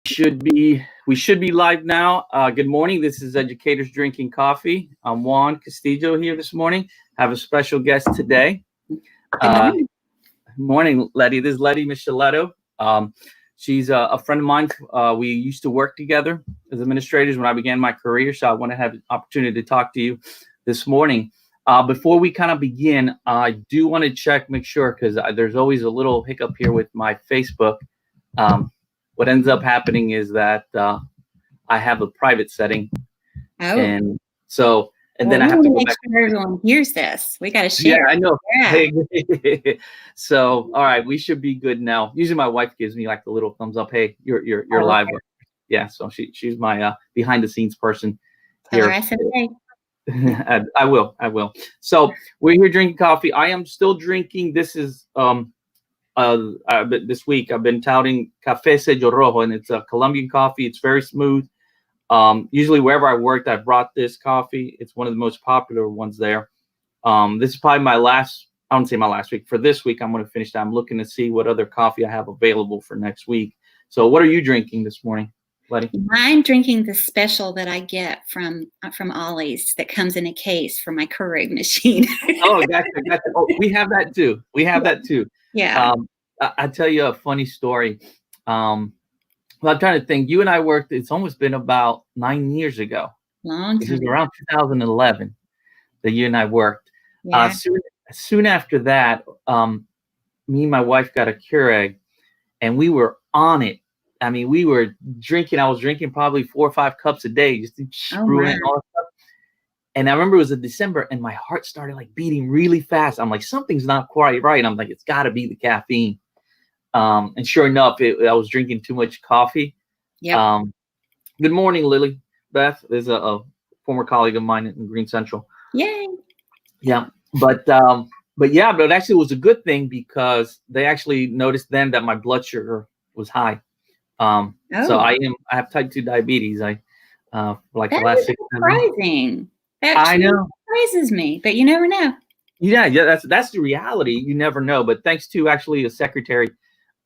We should be live now. Good morning. This is Educators Drinking Coffee. I'm Juan Castillo here this morning. I have a special guest today. Good Morning, Lettie. This is Lettie Micheletto. She's a friend of mine. We used to work together as administrators when I began my career, so I want to have an opportunity to talk to you this morning. Before we kind of begin, I do want to make sure, because there's always a little hiccup here with my Facebook. What ends up happening is that I have a private setting, and then I have to go back. Sure everyone hears this. We got to share. Yeah, I know. Yeah. So, all right, we should be good now. Usually, my wife gives me like the little thumbs up. Hey, you're live. Okay. Yeah, so she's my behind the scenes person Tell here. her I said hey. I will. So we're here drinking coffee. I am still drinking. This is this week I've been touting Café Sello Rojo, and it's a Colombian coffee. It's very smooth. Usually wherever I worked, I brought this coffee. It's one of the most popular ones there. This is probably I wouldn't say my last week. For this week, I'm going to finish that. I'm looking to see what other coffee I have available for next week. So what are you drinking this morning, Lettie? I'm drinking the special that I get from Ollie's that comes in a case for my Keurig machine. Oh, gotcha. Oh, we have that too. Yeah. I'll tell you a funny story. I'm trying to think. You and I worked. It's almost been about 9 years ago. Long time. It was around 2011 that you and I worked. Yeah. Soon after that, me and my wife got a Keurig, and we were on it. I mean, we were drinking. I was drinking probably 4 or 5 cups a day, just screwing all that stuff. And I remember it was in December, and my heart started like beating really fast. I'm like, something's not quite right. I'm like, it's got to be the caffeine. And sure enough, I was drinking too much coffee. Yeah. Good morning, Lily Beth. There's a former colleague of mine in Green Central. Yay. Yeah, but it actually was a good thing, because they actually noticed then that my blood sugar was high. So I have type 2 diabetes. The last 6 surprising. I know. Surprises me, but you never know. Yeah, that's the reality. You never know. But thanks to actually a secretary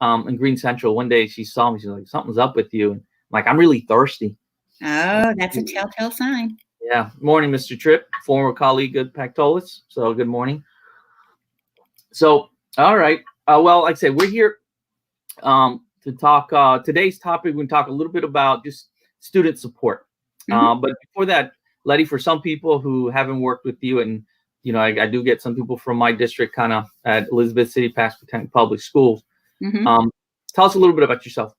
in Green Central, one day she saw me. She's like, "Something's up with you." And I'm like, "I'm really thirsty." Oh, that's a telltale sign. Yeah. Morning, Mr. Tripp, former colleague at Pactolis. So good morning. So, all right. Well, like I said, we're here to talk. Today's topic, we're going to talk a little bit about just student support. Mm-hmm. But before that, Lettie, for some people who haven't worked with you, and I do get some people from my district, kind of at Elizabeth City Pitt County Public Schools. Mm-hmm. Tell us a little bit about yourself.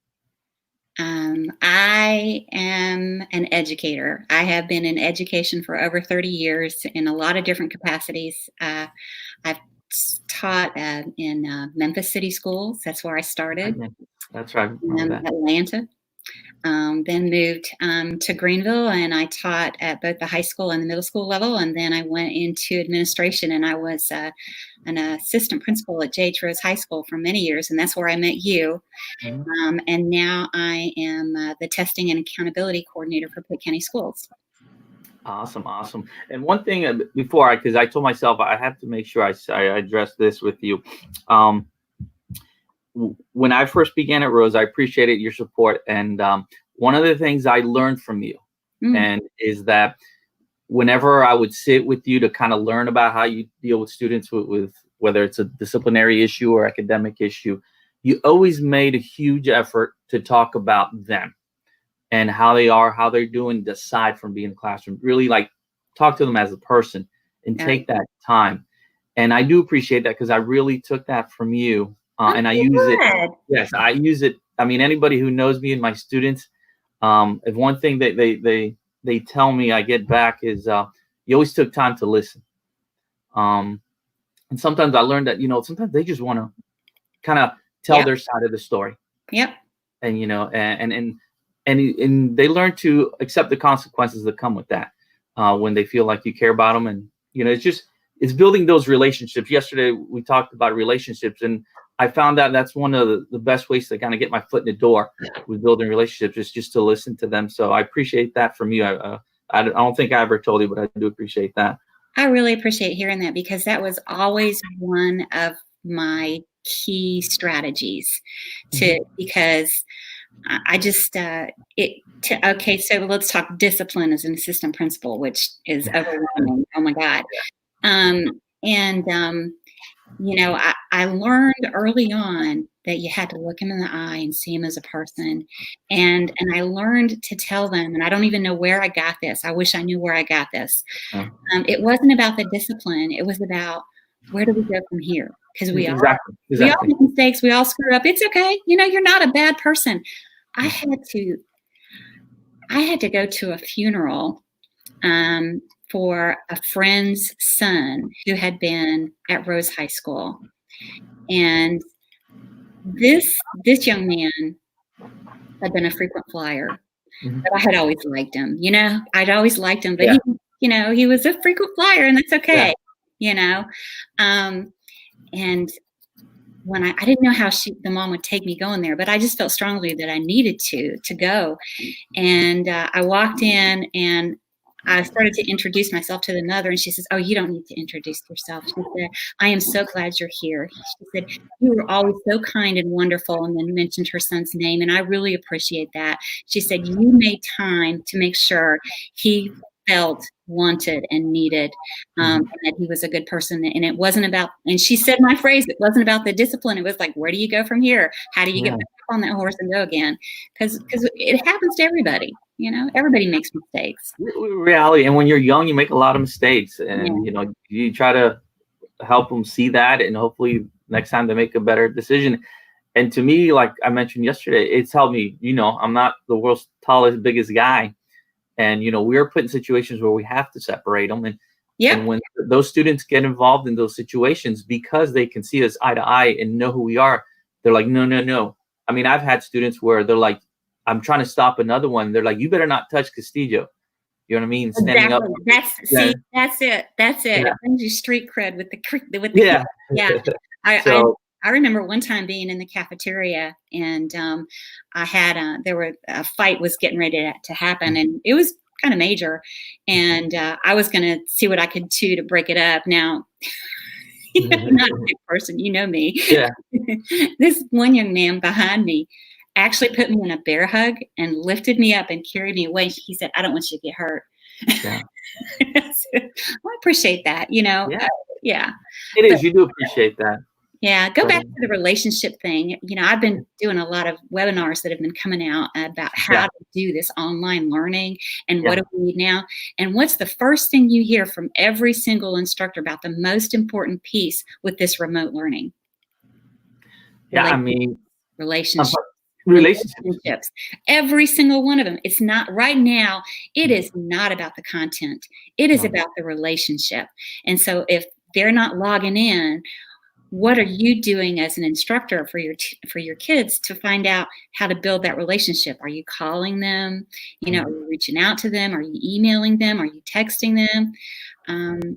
I am an educator. I have been in education for over 30 years in a lot of different capacities. I've taught in Memphis City Schools. That's where I started. That's right. Atlanta. Then moved to Greenville, and I taught at both the high school and the middle school level. And then I went into administration, and I was an assistant principal at J.H. Rose High School for many years, and that's where I met you. Mm-hmm. And now I am the testing and accountability coordinator for Pitt County Schools. Awesome. And one thing before, because I told myself I have to make sure I address this with you. When I first began at Rose, I appreciated your support. And one of the things I learned from you and is that whenever I would sit with you to kind of learn about how you deal with students with whether it's a disciplinary issue or academic issue, you always made a huge effort to talk about them and how they are, how they're doing, aside from being in the classroom. Really like talk to them as a person and take that time. And I do appreciate that, because I really took that from you. And I use it. Yes, I use it. I mean, anybody who knows me and my students, if one thing that they tell me I get back is you always took time to listen. And sometimes I learned that, sometimes they just want to kind of tell their side of the story. Yep. And, and they learn to accept the consequences that come with that when they feel like you care about them. And, it's building those relationships. Yesterday, we talked about relationships, and I found out that's one of the best ways to kind of get my foot in the door with building relationships, is just to listen to them. So I appreciate that from you. I don't think I ever told you, but I do appreciate that. I really appreciate hearing that, because that was always one of my key strategies because I just okay. So let's talk discipline as an assistant principal, which is overwhelming. Oh my God. And I learned early on that you had to look him in the eye and see him as a person. And I learned to tell them, and I don't even know where I got this. I wish I knew where I got this. It wasn't about the discipline. It was about, where do we go from here? Because we all make mistakes. We all screw up. It's okay. You're not a bad person. I had to go to a funeral for a friend's son who had been at Rose High School. And this young man had been a frequent flyer, but I had always liked him. I'd always liked him, but he was a frequent flyer, and that's okay. And when I didn't know how the mom would take me going there, but I just felt strongly that I needed to go. And I walked in and I started to introduce myself to the mother, and she says, "Oh, you don't need to introduce yourself." She said, "I am so glad you're here." She said, "You were always so kind and wonderful," and then mentioned her son's name, and I really appreciate that. She said, "You made time to make sure he felt wanted and needed, and that he was a good person." And it wasn't about, and she said my phrase, it wasn't about the discipline. It was like, where do you go from here? How do you get back on that horse and go again? Because it happens to everybody. Everybody makes mistakes. Reality. And when you're young, you make a lot of mistakes, and you try to help them see that, and hopefully next time they make a better decision. And to me, like I mentioned yesterday, it's helped me. I'm not the world's tallest, biggest guy, and we're put in situations where we have to separate them. And when those students get involved in those situations, because they can see us eye to eye and know who we are, they're like, no. I mean, I've had students where they're like, I'm trying to stop another one. They're like, you better not touch Castillo. You know what I mean? Standing up. That's it. It brings you street cred with the yeah. I remember one time being in the cafeteria, and I had a fight was getting ready to happen, and it was kind of major, and I was going to see what I could do to break it up. Now, I'm not a big person, me. Yeah. This one young man behind me actually put me in a bear hug and lifted me up and carried me away. He said, "I don't want you to get hurt." Yeah. I appreciate that, Yeah. It is. You do appreciate that. Yeah. Go back to the relationship thing. I've been doing a lot of webinars that have been coming out about how to do this online learning and what do we need now. And what's the first thing you hear from every single instructor about the most important piece with this remote learning? Yeah. I mean, relationships. Every single one of them. It's not right now. It is not about the content. It is about the relationship. And so if they're not logging in, what are you doing as an instructor for your kids to find out how to build that relationship? Are you calling them? Are you reaching out to them? Are you emailing them? Are you texting them?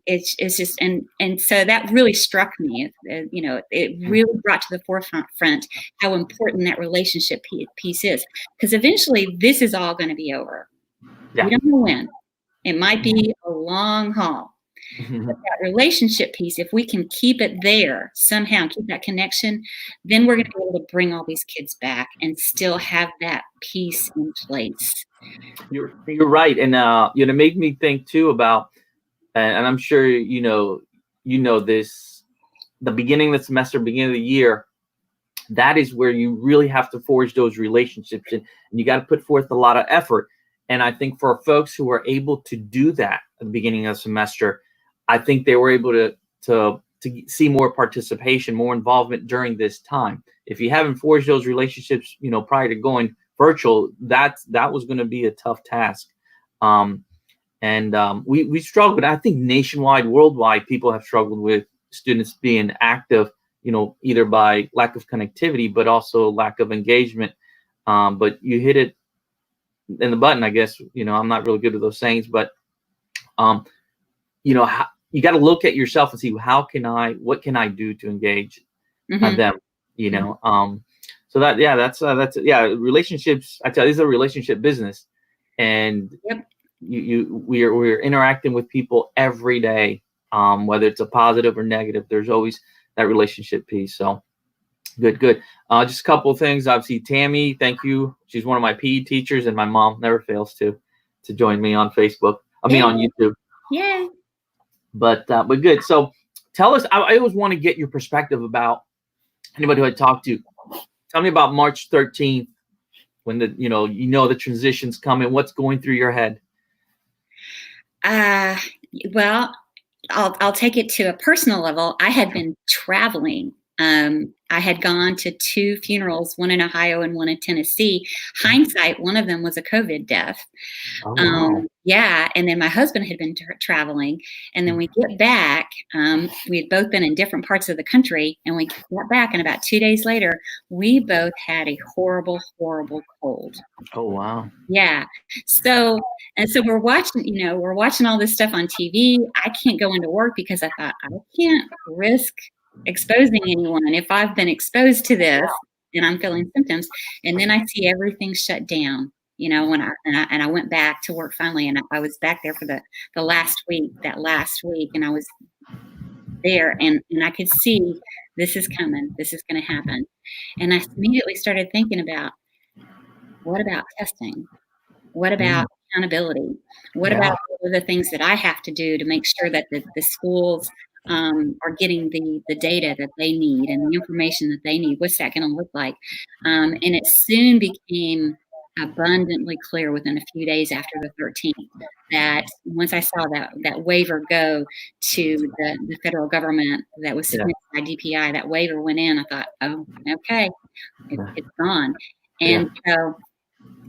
It's just, and so that really struck me. It really brought to the forefront how important that relationship piece is, because eventually this is all going to be over. We don't know when. It might be a long haul. But that relationship piece, if we can keep it there somehow, keep that connection, then we're going to be able to bring all these kids back and still have that piece in place. You're right, and it made me think too about, and I'm sure this, the beginning of the semester, beginning of the year, that is where you really have to forge those relationships, and you got to put forth a lot of effort. And I think for folks who are able to do that at the beginning of the semester, I think they were able to see more participation, more involvement during this time. If you haven't forged those relationships, prior to going virtual, that was going to be a tough task. We struggled. I think nationwide, worldwide, people have struggled with students being active, either by lack of connectivity, but also lack of engagement. But you hit it in the button, I guess. I'm not really good at those sayings, but you got to look at yourself and see what can I do to engage them, so relationships, I tell you, this is a relationship business, and we're interacting with people every day, whether it's a positive or negative. There's always that relationship piece. So Good, good. Just a couple of things. Obviously, Tammy, thank you. She's one of my PE teachers, and my mom never fails to join me on Facebook. I mean, on YouTube. Yay. But good. So tell us. I always want to get your perspective about anybody who I talked to. Tell me about March 13th, when the transition's coming. What's going through your head? Well, I'll take it to a personal level. I had been traveling. I had gone to 2 funerals, one in Ohio and one in Tennessee. Hindsight, one of them was a COVID death. Oh, wow. Yeah, and then my husband had been traveling, and then we get back. We had both been in different parts of the country, and we got back, and about 2 days later, we both had a horrible, horrible cold. Oh, wow. Yeah. So we're watching all this stuff on TV. I can't go into work because I thought I can't risk exposing anyone if I've been exposed to this and I'm feeling symptoms. And then I see everything shut down, when I went back to work finally, and I was back there for the last week, and I was there, and I could see this is coming, this is going to happen. And I immediately started thinking about, what about testing? What about accountability? What about all the things that I have to do to make sure that the schools are getting the data that they need and the information that they need? What's that going to look like? And it soon became abundantly clear within a few days after the 13th that once I saw that waiver go to the federal government that was submitted by DPI, that waiver went in. I thought, oh, okay, it's gone. And so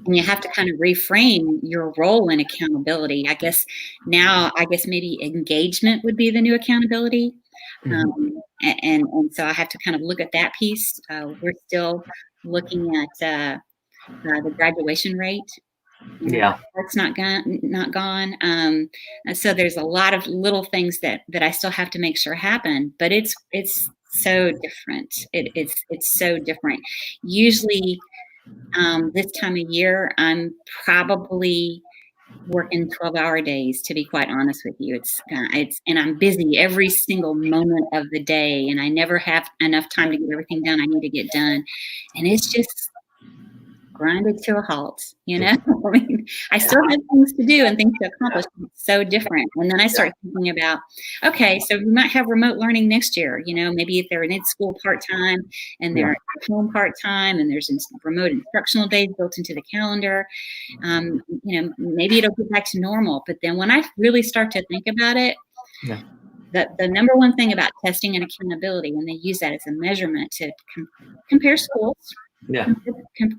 you have to kind of reframe your role in accountability. I guess maybe engagement would be the new accountability. And so I have to kind of look at that piece. We're still looking at the graduation rate. That's not gone. So there's a lot of little things that I still have to make sure happen, but it's so different. It's so different. Usually, this time of year, I'm probably working 12-hour days, to be quite honest with you. And I'm busy every single moment of the day, and I never have enough time to get everything done I need to get done. And it's just grinded to a halt, I mean, I still have things to do and things to accomplish. It's so different. And then I start thinking about, okay, so we might have remote learning next year, maybe if they're in school part-time and they're at home part-time and there's remote instructional days built into the calendar, maybe it'll get back to normal. But then when I really start to think about it, the number one thing about testing and accountability, when they use that as a measurement to compare schools,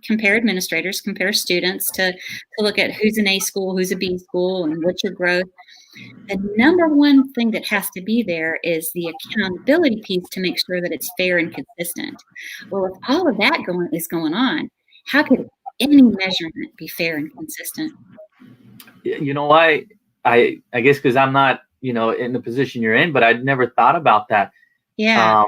compare administrators, compare students, to look at who's an A school, who's a B school, and what's your growth. The number one thing that has to be there is the accountability piece to make sure that it's fair and consistent. Well, if all of that is going on, how could any measurement be fair and consistent? I guess because I'm not, in the position you're in, but I'd never thought about that. Yeah.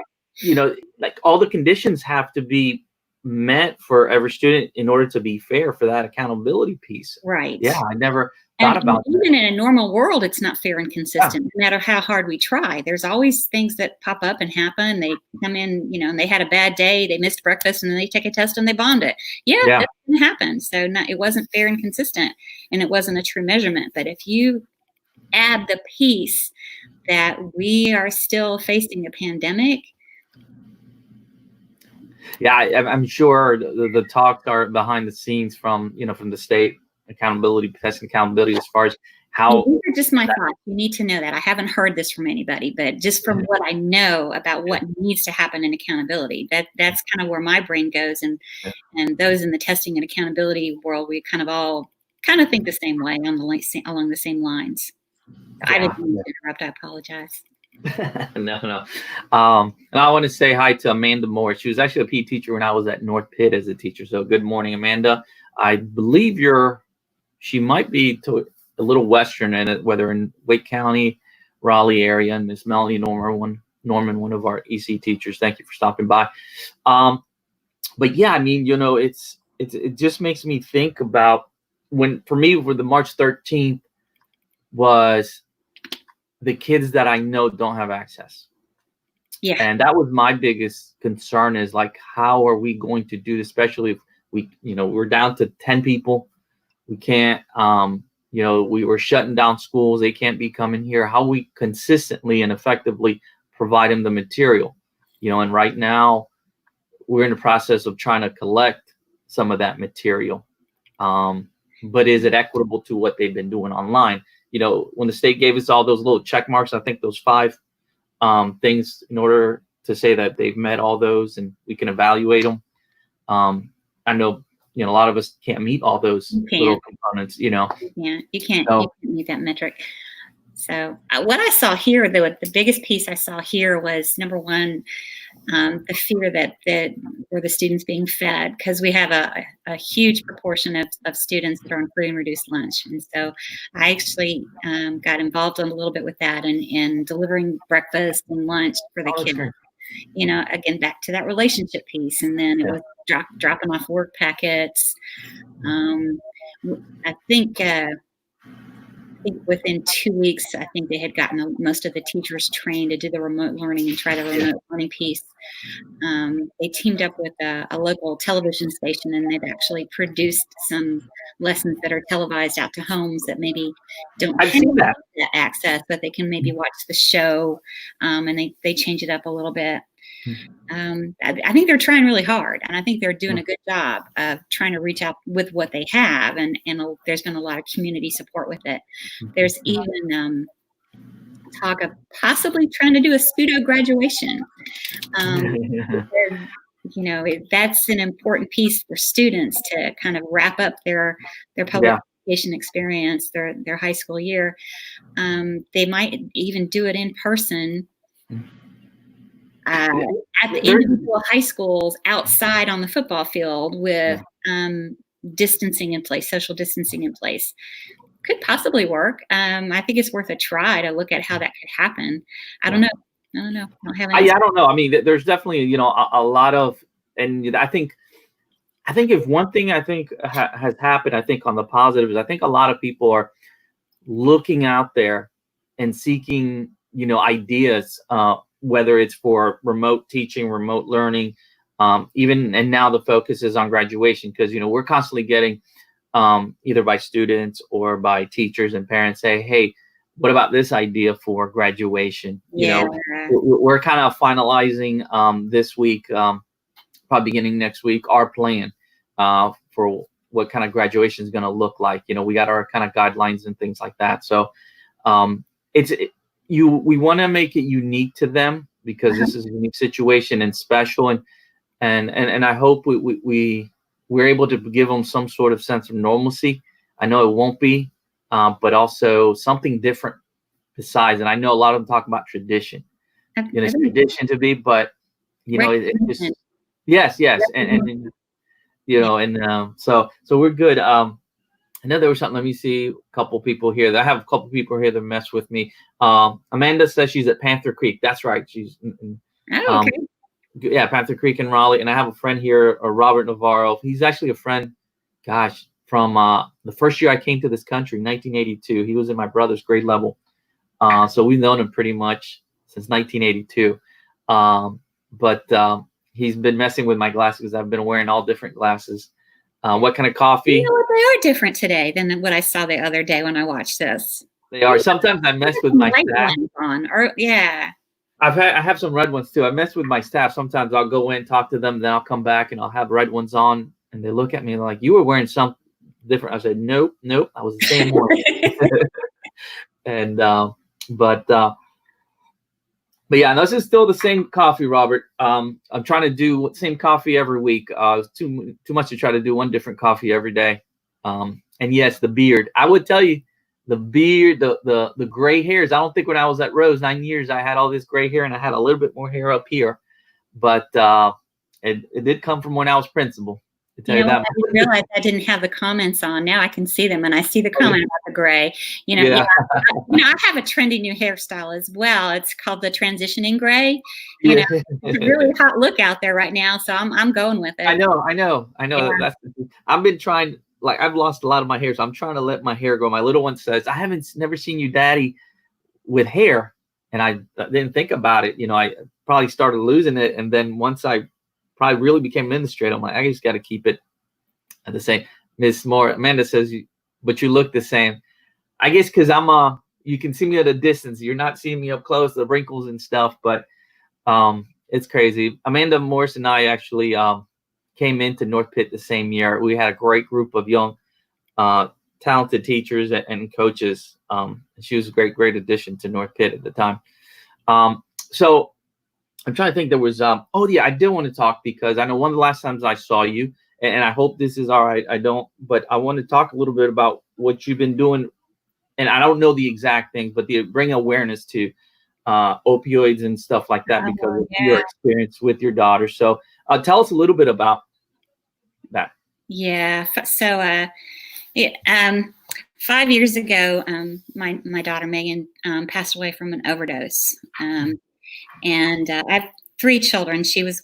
Like all the conditions have to be met for every student in order to be fair for that accountability piece. Right. Yeah, I never thought about that. Even in a normal world, it's not fair and consistent, no matter how hard we try. There's always things that pop up and happen. They come in, and they had a bad day, they missed breakfast, and then they take a test and they bombed it. That can happen. So it wasn't fair and consistent, and it wasn't a true measurement. But if you add the piece that we are still facing a pandemic, I'm sure the talks are behind the scenes from the state testing accountability, as far as how. These are just my thoughts. You need to know that I haven't heard this from anybody, but just from what I know about what needs to happen in accountability, that's kind of where my brain goes, and those in the testing and accountability world, we kind of all think the same way along the same lines. I didn't mean to interrupt. I apologize. No. And I want to say hi to Amanda Moore. She was actually a PE teacher when I was at North Pitt as a teacher. So good morning, Amanda. I believe she might be to a little western in it, whether in Wake County, Raleigh area, and Miss Melanie Norman, one of our EC teachers. Thank you for stopping by. But yeah, I mean, it just makes me think about for the March 13th was the kids that I know don't have access. Yeah. And that was my biggest concern, is like, how are we going to do this, especially if we're down to 10 people. We can't, we were shutting down schools. They can't be coming here. How we consistently and effectively provide them the material, and right now we're in the process of trying to collect some of that material. But is it equitable to what they've been doing online? When the state gave us all those little check marks, I think those 5 things in order to say that they've met all those and we can evaluate them. I know, a lot of us can't meet all those little components, You can't meet that metric. So what I saw here, though, the biggest piece I saw here was, number one, the fear that were the students being fed, because we have a huge proportion of students that are on free and reduced lunch. And so I actually got involved a little bit with that and delivering breakfast and lunch for the kids. Again, back to that relationship piece. And then it was dropping off work packets. I think within 2 weeks, I think they had gotten most of the teachers trained to do the remote learning and try the remote learning piece. They teamed up with a local television station, and they've actually produced some lessons that are televised out to homes that maybe don't have that access, but they can maybe watch the show, and they change it up a little bit. I think they're trying really hard, and I think they're doing a good job of trying to reach out with what they have, and there's been a lot of community support with it. There's even talk of possibly trying to do a pseudo graduation. That's an important piece for students to kind of wrap up their public education experience, their high school year. They might even do it in person. At the individual high schools outside on the football field with distancing in place, social distancing in place. Could possibly work. I think it's worth a try to look at how that could happen. I don't know. I don't have any. I don't know. I mean, there's definitely, a lot of, and I think if one thing I think has happened, I think on the positive is I think a lot of people are looking out there and seeking, ideas, whether it's for remote teaching, remote learning, and now the focus is on graduation, because, we're constantly getting either by students or by teachers and parents say, hey, what about this idea for graduation? We're kind of finalizing this week, probably beginning next week, our plan for what kind of graduation is going to look like. We got our kind of guidelines and things like that. So we want to make it unique to them, because this is a unique situation and special, and I hope we're able to give them some sort of sense of normalcy. I know it won't be, but also something different besides. And I know a lot of them talk about tradition. It's tradition to be, but it just yes, and so we're good. I know there was something. Let me see a couple people here. I have a couple people here that mess with me. Amanda says she's at Panther Creek. That's right. She's Panther Creek in Raleigh. And I have a friend here, Robert Navarro. He's actually a friend, from the first year I came to this country, 1982. He was in my brother's grade level. So we've known him pretty much since 1982. But he's been messing with my glasses. I've been wearing all different glasses. What kind of coffee? They are different today than what I saw the other day when I watched this. They are. Sometimes I mess with my staff. I have some red ones too. I mess with my staff. Sometimes I'll go in, talk to them, then I'll come back and I'll have red ones on, and they look at me and they're like, "You were wearing something different." I said, "Nope, I was the same one." And but yeah, this is still the same coffee, Robert. I'm trying to do the same coffee every week. It's too much to try to do one different coffee every day. And yes, the beard. I would tell you, the beard, the gray hairs. I don't think when I was at Rose 9 years, I had all this gray hair, and I had a little bit more hair up here. But it did come from when I was principal. To tell you that. I didn't realize I didn't have the comments on. Now I can see them, and I see the comment about the gray. I have a trendy new hairstyle as well. It's called the transitioning gray. It's a really hot look out there right now, so I'm going with it. I know. Yeah. I've been trying. Like, I've lost a lot of my hair, so I'm trying to let my hair grow. My little one says, "I haven't never seen you, Daddy, with hair," and I didn't think about it. I probably started losing it. And then once I probably really became administrator, I'm like, I just got to keep it at the same. Miss Moore, Amanda says, but you look the same. I guess because you can see me at a distance. You're not seeing me up close, the wrinkles and stuff, but it's crazy. Amanda Morris and I actually came into North Pitt the same year. We had a great group of young, talented teachers and coaches. She was a great addition to North Pitt at the time. So I'm trying to think. There was I did want to talk because I know one of the last times I saw you, and I hope this is all right. But I want to talk a little bit about what you've been doing, and I don't know the exact things, but bring awareness to opioids and stuff like that because of your experience with your daughter. So tell us a little bit about that. Yeah. So 5 years ago, my daughter Megan passed away from an overdose. And I have 3 children. She was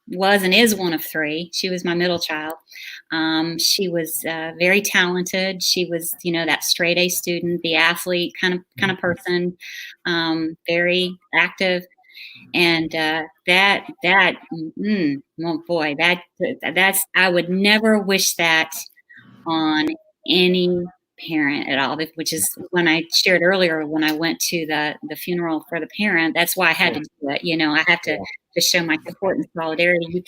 and is one of 3. She was my middle child. She was very talented. She was, that straight A student, the athlete kind of person, very active. And oh boy, that's I would never wish that on any parent at all, which is when I shared earlier when I went to the funeral for the parent. That's why I had to do it. I have to show my support and solidarity.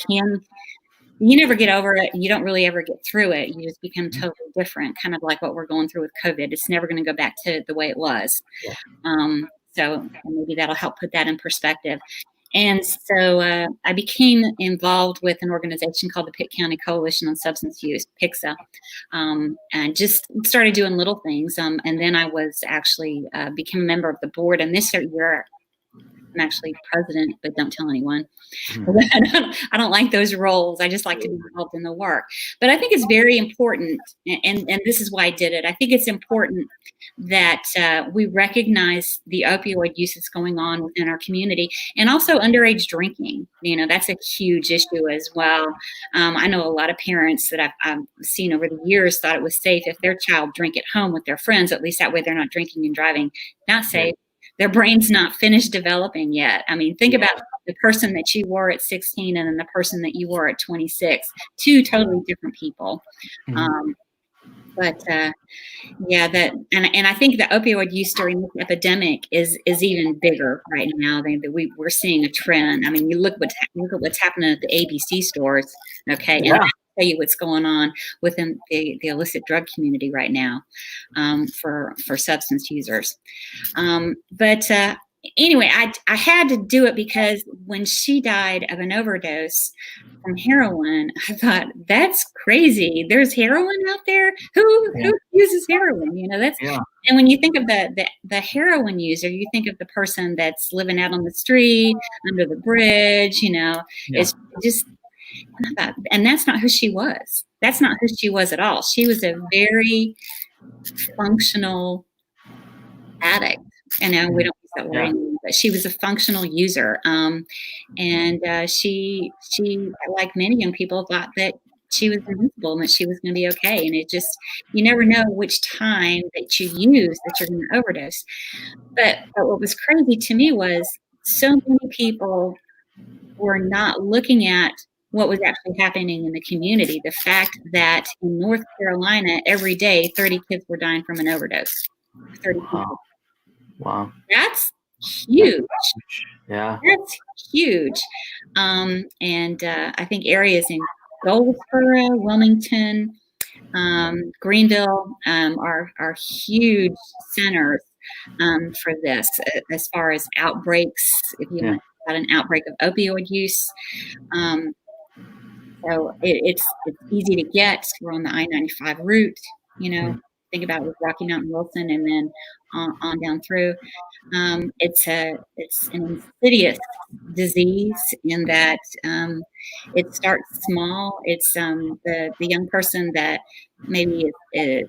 You never get over it. You don't really ever get through it. You just become totally different, kind of like what we're going through with COVID. It's never going to go back to the way it was. So maybe that'll help put that in perspective. And so I became involved with an organization called the Pitt County Coalition on Substance Use, PICSA, and just started doing little things. And then I was actually became a member of the board. And this year, I'm actually president, but don't tell anyone. I don't like those roles. I just like to be involved in the work. But I think it's very important, and this is why I did it. I think it's important that we recognize the opioid use that's going on within our community, and also underage drinking. That's a huge issue as well. I know a lot of parents that I've seen over the years thought it was safe if their child drank at home with their friends. At least that way they're not drinking and driving. Not safe. Their brain's not finished developing yet. I mean, think about the person that you were at 16 and then the person that you were at 26. 2 totally different people. And I think the opioid use during this epidemic is even bigger right now. We're seeing a trend. I mean, you look at what's happening at the ABC stores, okay? And I'll tell you what's going on within the illicit drug community right now for substance users. Anyway, I had to do it because when she died of an overdose from heroin, I thought, that's crazy. There's heroin out there? Who uses heroin? And when you think of the heroin user, you think of the person that's living out on the street, under the bridge, it's just, and that's not who she was. That's not who she was at all. She was a very functional addict. And now we don't use that word anymore, but she was a functional user. And she, like many young people, thought that she was invincible and that she was going to be okay. And you never know which time that you use that you're going to overdose. But what was crazy to me was so many people were not looking at what was actually happening in the community. The fact that in North Carolina, every day, 30 kids were dying from an overdose. 30 people. Wow. That's huge. Yeah. That's huge. And I think areas in Goldsboro, Wilmington, Greenville are huge centers for this as far as outbreaks, if you want about an outbreak of opioid use. So it's easy to get. We're on the I-95 route, think about it with Rocky Mountain Wilson and then on down through. It's an insidious disease in that it starts small. It's the young person that maybe it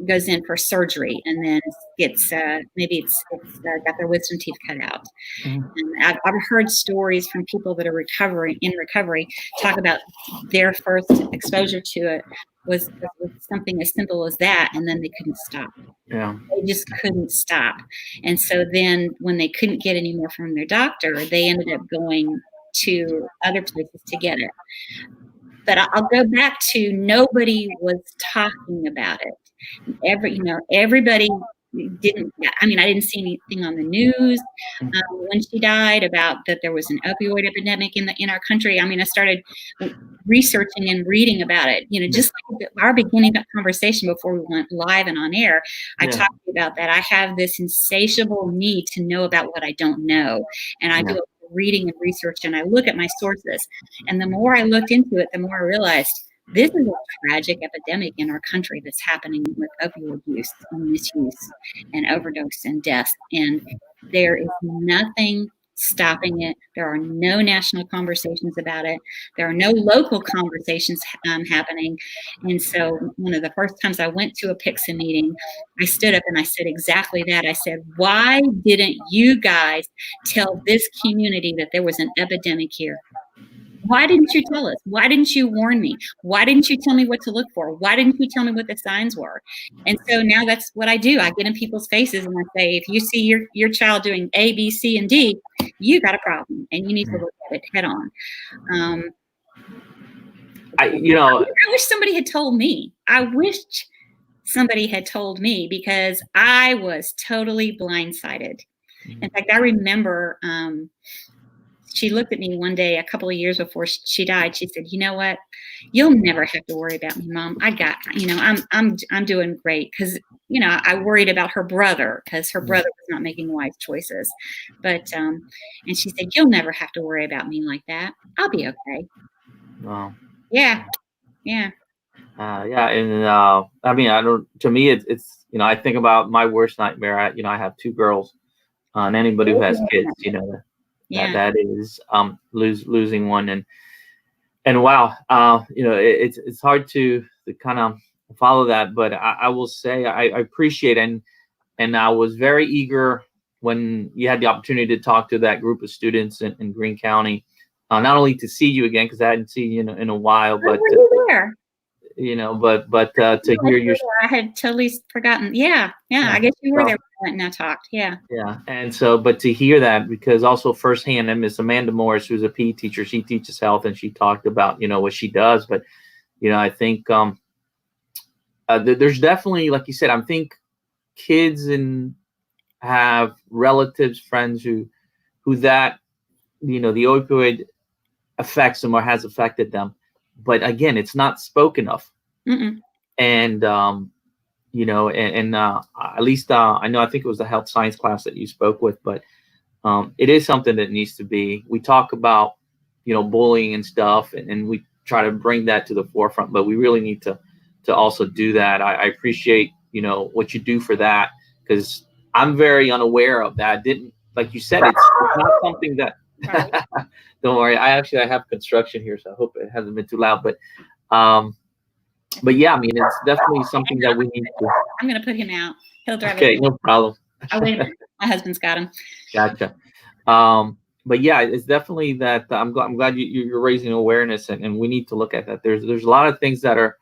goes in for surgery and then gets maybe it's got their wisdom teeth cut out. And I've heard stories from people that are in recovery talk about their first exposure to it was something as simple as that, and then they couldn't stop. Yeah. They just couldn't stop. And so then when they couldn't get any more from their doctor, they ended up going to other places to get it. But I'll go back to nobody was talking about it. Everybody didn't. I mean, I didn't see anything on the news when she died about that there was an opioid epidemic in our country. I mean, I started researching and reading about it. Just like our beginning conversation before we went live and on air, I talked about that. I have this insatiable need to know about what I don't know, and I do reading and research, and I look at my sources. And the more I looked into it, the more I realized this is a tragic epidemic in our country that's happening with opioid use and misuse and overdose and death. And there is nothing stopping it. There are no national conversations about it. There are no local conversations happening. And so one of the first times I went to a PICSA meeting, I stood up and I said exactly that. I said, why didn't you guys tell this community that there was an epidemic here? Why didn't you tell us? Why didn't you warn me? Why didn't you tell me what to look for? Why didn't you tell me what the signs were? And so now that's what I do. I get in people's faces and I say, if you see your child doing A, B, C, and D, you got a problem and you need to look at it head on. I wish somebody had told me. I wished somebody had told me because I was totally blindsided. In fact, I remember she looked at me one day a couple of years before she died. She said, you know what? You'll never have to worry about me, Mom. I'm doing great. Because, I worried about her brother because her brother was not making wise choices. But, and she said, you'll never have to worry about me like that. I'll be okay. Wow. Yeah. Yeah. And I mean, to me, it's I think about my worst nightmare. I have two girls, and anybody who has kids, that is losing one, and wow, it's hard to kind of follow that, but I will say I appreciate it, and I was very eager when you had the opportunity to talk to that group of students in Greene County, not only to see you again because I hadn't seen you in a while, but there. To hear your. I had totally forgotten. Yeah. I guess you were there when I talked. Yeah. And so, but to hear that, because also firsthand, and Miss Amanda Morris, who's a PE teacher, she teaches health, and she talked about what she does. But I think there's definitely, like you said, I think kids have relatives, friends who that the opioid affects them or has affected them. But again, it's not spoken of. Mm-mm. And, at least I know, I think it was the health science class that you spoke with, but it is something that needs to be. We talk about, bullying and stuff, and we try to bring that to the forefront, but we really need to also do that. I appreciate, what you do for that, because I'm very unaware of that. Like you said, it's not something that. Don't worry. I have construction here, so I hope it hasn't been too loud. But yeah, I mean, it's definitely something that we need to. I'm going to put him out. He'll drive. Okay, no problem. Oh, wait a minute. My husband's got him. Gotcha. But yeah, it's definitely that. I'm glad you're raising awareness, and we need to look at that. There's a lot of things that are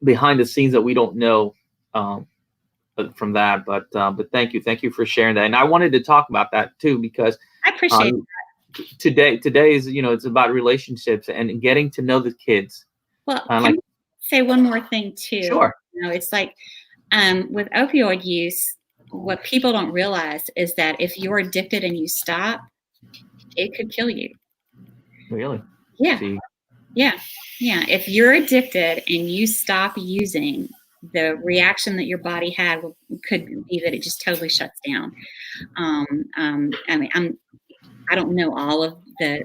behind the scenes that we don't know from that. But thank you for sharing that. And I wanted to talk about that too, because I appreciate that. Today is it's about relationships and getting to know the kids. Well, can I say one more thing too? Sure. It's like with opioid use, what people don't realize is that if you're addicted and you stop, it could kill you. Really? Yeah. See. Yeah. If you're addicted and you stop using, the reaction that your body had could be that it just totally shuts down. I mean, I don't know all of the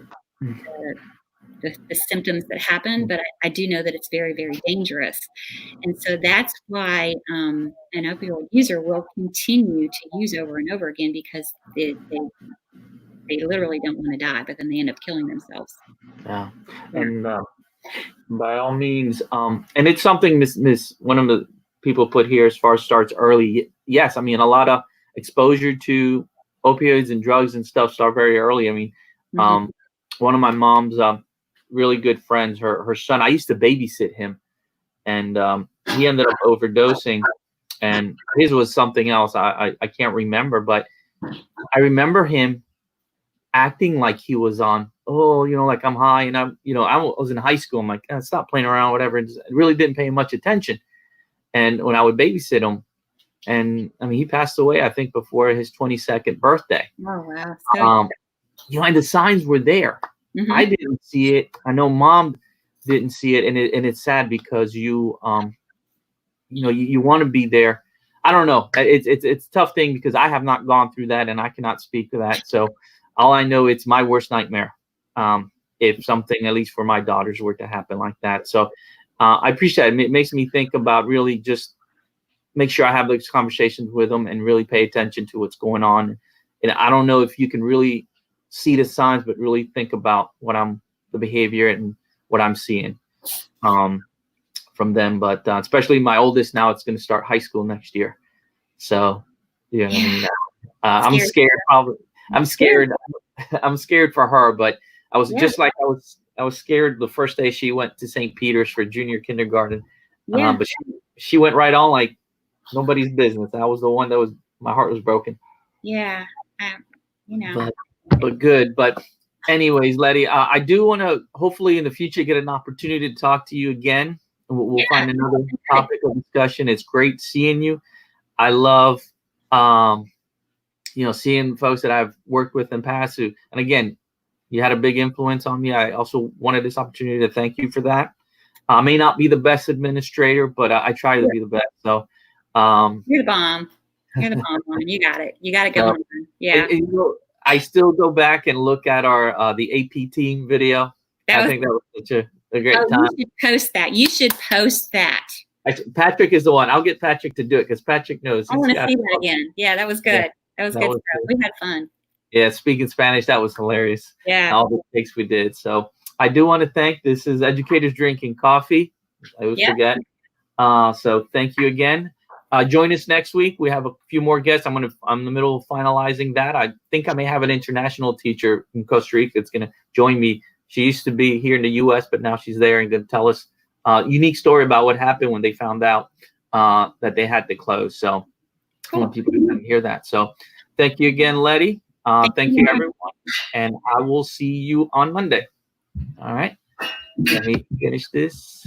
symptoms that happen, but I do know that it's very, very dangerous. And so that's why an opioid user will continue to use over and over again, because they literally don't want to die, but then they end up killing themselves. Yeah. And by all means, and it's something Miss one of the people put here as far as starts early. Yes, I mean, a lot of exposure to opioids and drugs and stuff start very early. I mean, one of my mom's really good friends, her son, I used to babysit him, and he ended up overdosing, and his was something else. I can't remember, but I remember him acting like he was on, oh, like I'm high, and I was in high school. I'm like, stop playing around, whatever. And just really didn't pay much attention. And when I would babysit him, and I mean, he passed away, I think, before his 22nd birthday. Oh, wow. And the signs were there. Mm-hmm. I didn't see it. I know Mom didn't see it, and it's sad because you want to be there. I don't know. It's a tough thing because I have not gone through that, and I cannot speak to that. So all I know, it's my worst nightmare. If something, at least for my daughters, were to happen like that. So I appreciate it. It makes me think about really just make sure I have those conversations with them and really pay attention to what's going on. And I don't know if you can really see the signs, but really think about the behavior and what I'm seeing from them. But especially my oldest now, it's going to start high school next year. So, I'm scared. Probably, I'm scared. I'm scared for her. But I was just like I was scared the first day she went to St. Peter's for junior kindergarten. But she went right on like nobody's business. I was the one that my heart was broken. Yeah, But good. But anyways, Lettie, I do want to hopefully in the future get an opportunity to talk to you again. We'll find another topic of discussion. It's great seeing you. I love, seeing folks that I've worked with in the past and again, you had a big influence on me. I also wanted this opportunity to thank you for that. I may not be the best administrator, but I try to be the best. So, you're the bomb. You're the bomb, woman. You got it. You got to go on. Yeah. I still go back and look at the AP team video. I think that was such a great time. You should post that. You should post that. Patrick is the one. I'll get Patrick to do it because Patrick knows. I want to see that again. Yeah, that was good. Yeah, that was good stuff. We had fun. Yeah, speaking Spanish, that was hilarious. Yeah. All the takes we did. So I do want to thank. This is Educators Drinking Coffee. I always forget. So thank you again. Join us next week. We have a few more guests. I'm in the middle of finalizing that. I think I may have an international teacher from Costa Rica that's going to join me. She used to be here in the U.S., but now she's there and going to tell us a unique story about what happened when they found out that they had to close. So I want people to hear that. So thank you again, Lettie. Thank you, everyone. And I will see you on Monday. All right. Let me finish this.